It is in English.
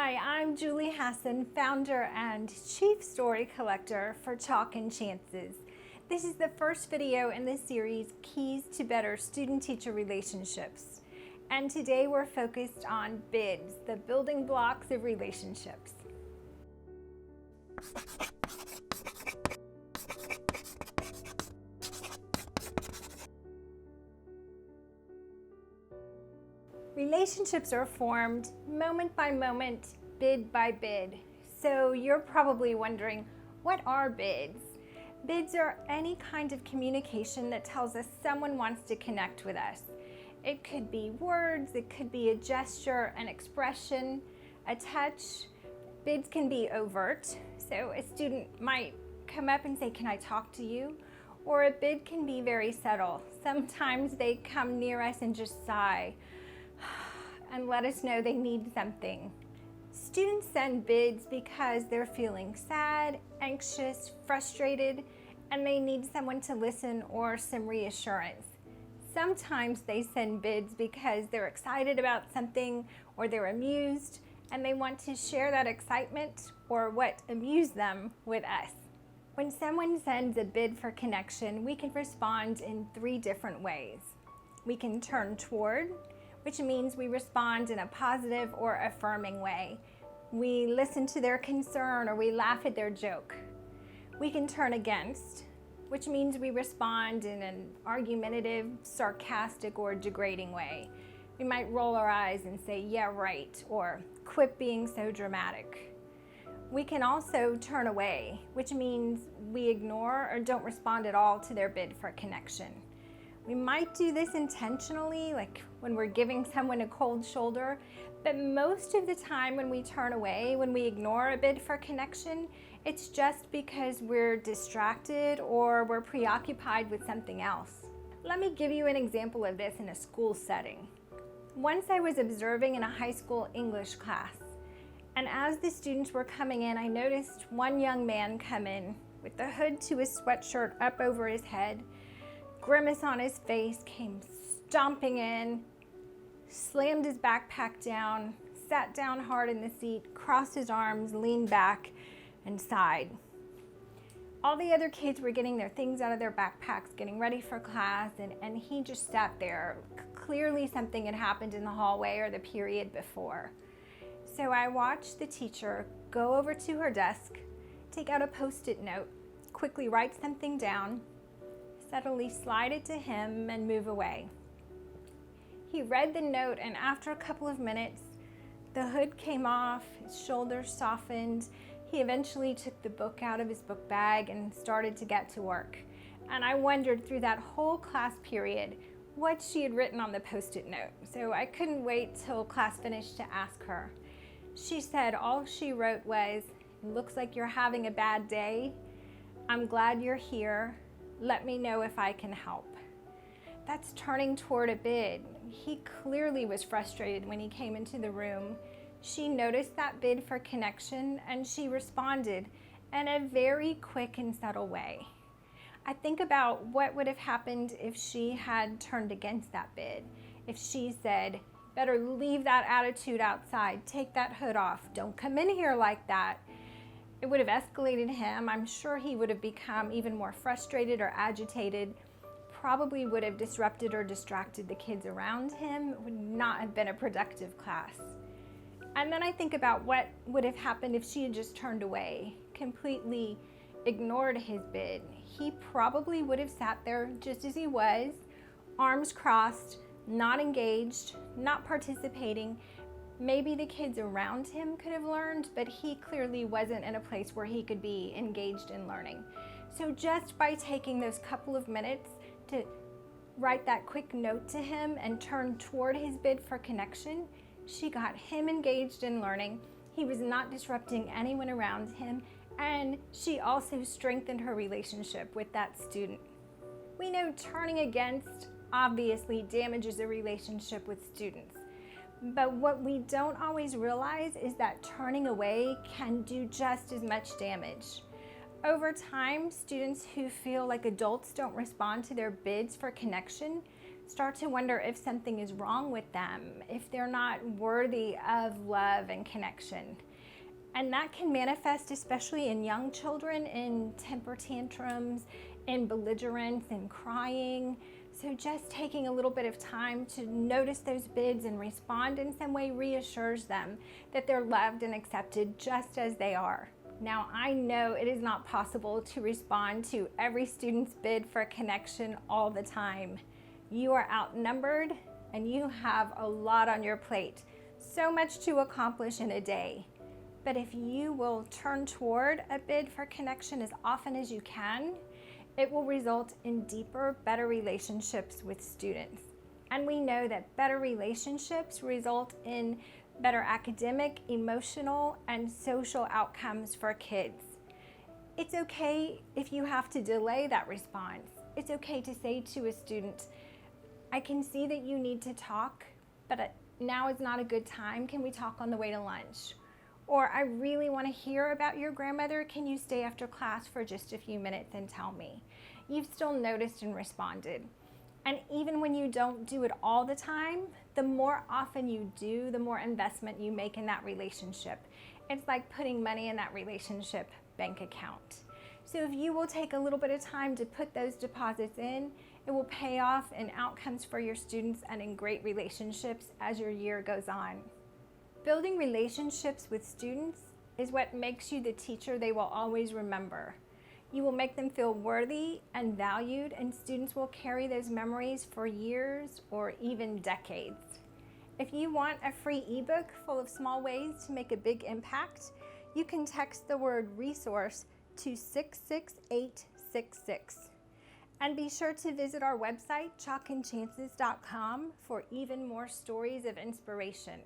Hi, I'm Julie Hasson, founder and chief story collector for Chalk and Chances. This is the first video in the series, Keys to Better Student-Teacher Relationships. And today we're focused on bids, the building blocks of relationships. Relationships are formed moment by moment, bid by bid. So you're probably wondering, what are bids? Bids are any kind of communication that tells us someone wants to connect with us. It could be words, it could be a gesture, an expression, a touch. Bids can be overt. So a student might come up and say, "Can I talk to you?" Or a bid can be very subtle. Sometimes they come near us and just sigh and let us know they need something. Students send bids because they're feeling sad, anxious, frustrated, and they need someone to listen or some reassurance. Sometimes they send bids because they're excited about something or they're amused and they want to share that excitement or what amused them with us. When someone sends a bid for connection, we can respond in 3 different ways. We can turn toward, which means we respond in a positive or affirming way. We listen to their concern or we laugh at their joke. We can turn against, which means we respond in an argumentative, sarcastic, or degrading way. We might roll our eyes and say, "Yeah, right," or "Quit being so dramatic." We can also turn away, which means we ignore or don't respond at all to their bid for connection. We might do this intentionally, like when we're giving someone a cold shoulder, but most of the time when we turn away, when we ignore a bid for connection, it's just because we're distracted or we're preoccupied with something else. Let me give you an example of this in a school setting. Once I was observing in a high school English class, and as the students were coming in, I noticed one young man come in with the hood to his sweatshirt up over his head, grimace on his face, came stomping in, slammed his backpack down, sat down hard in the seat, crossed his arms, leaned back, and sighed. All the other kids were getting their things out of their backpacks, getting ready for class, and he just sat there. Clearly something had happened in the hallway or the period before. So I watched the teacher go over to her desk, take out a Post-it note, quickly write something down, subtly slide it to him and move away. He read the note, and after a couple of minutes, the hood came off, his shoulders softened. He eventually took the book out of his book bag and started to get to work. And I wondered through that whole class period what she had written on the Post-it note. So I couldn't wait till class finished to ask her. She said all she wrote was, "Looks like you're having a bad day. I'm glad you're here. Let me know if I can help." That's turning toward a bid. He clearly was frustrated when he came into the room. She noticed that bid for connection and she responded in a very quick and subtle way. I think about what would have happened if she had turned against that bid. If she said, "Better leave that attitude outside, take that hood off, don't come in here like that." It would have escalated him. I'm sure he would have become even more frustrated or agitated, probably would have disrupted or distracted the kids around him. It would not have been a productive class. And then I think about what would have happened if she had just turned away, completely ignored his bid. He probably would have sat there just as he was, arms crossed, not engaged, not participating. Maybe the kids around him could have learned, but he clearly wasn't in a place where he could be engaged in learning. So just by taking those couple of minutes to write that quick note to him and turn toward his bid for connection, she got him engaged in learning. He was not disrupting anyone around him, and she also strengthened her relationship with that student. We know turning against obviously damages a relationship with students. But what we don't always realize is that turning away can do just as much damage. Over time, students who feel like adults don't respond to their bids for connection start to wonder if something is wrong with them, if they're not worthy of love and connection. And that can manifest, especially in young children, in temper tantrums, in belligerence, and crying. So just taking a little bit of time to notice those bids and respond in some way reassures them that they're loved and accepted just as they are. Now, I know it is not possible to respond to every student's bid for connection all the time. You are outnumbered and you have a lot on your plate, so much to accomplish in a day. But if you will turn toward a bid for connection as often as you can, it will result in deeper, better relationships with students. And we know that better relationships result in better academic, emotional, and social outcomes for kids. It's okay if you have to delay that response. It's okay to say to a student, I can see that you need to talk, but now is not a good time. Can we talk on the way to lunch? Or I really want to hear about your grandmother. Can you stay after class for just a few minutes and tell me? You've still noticed and responded. And even when you don't do it all the time, the more often you do, the more investment you make in that relationship. It's like putting money in that relationship bank account. So if you will take a little bit of time to put those deposits in, it will pay off in outcomes for your students and in great relationships as your year goes on. Building relationships with students is what makes you the teacher they will always remember. You will make them feel worthy and valued, and students will carry those memories for years or even decades. If you want a free ebook full of small ways to make a big impact, you can text the word resource to 66866. And be sure to visit our website, chalkandchances.com, for even more stories of inspiration.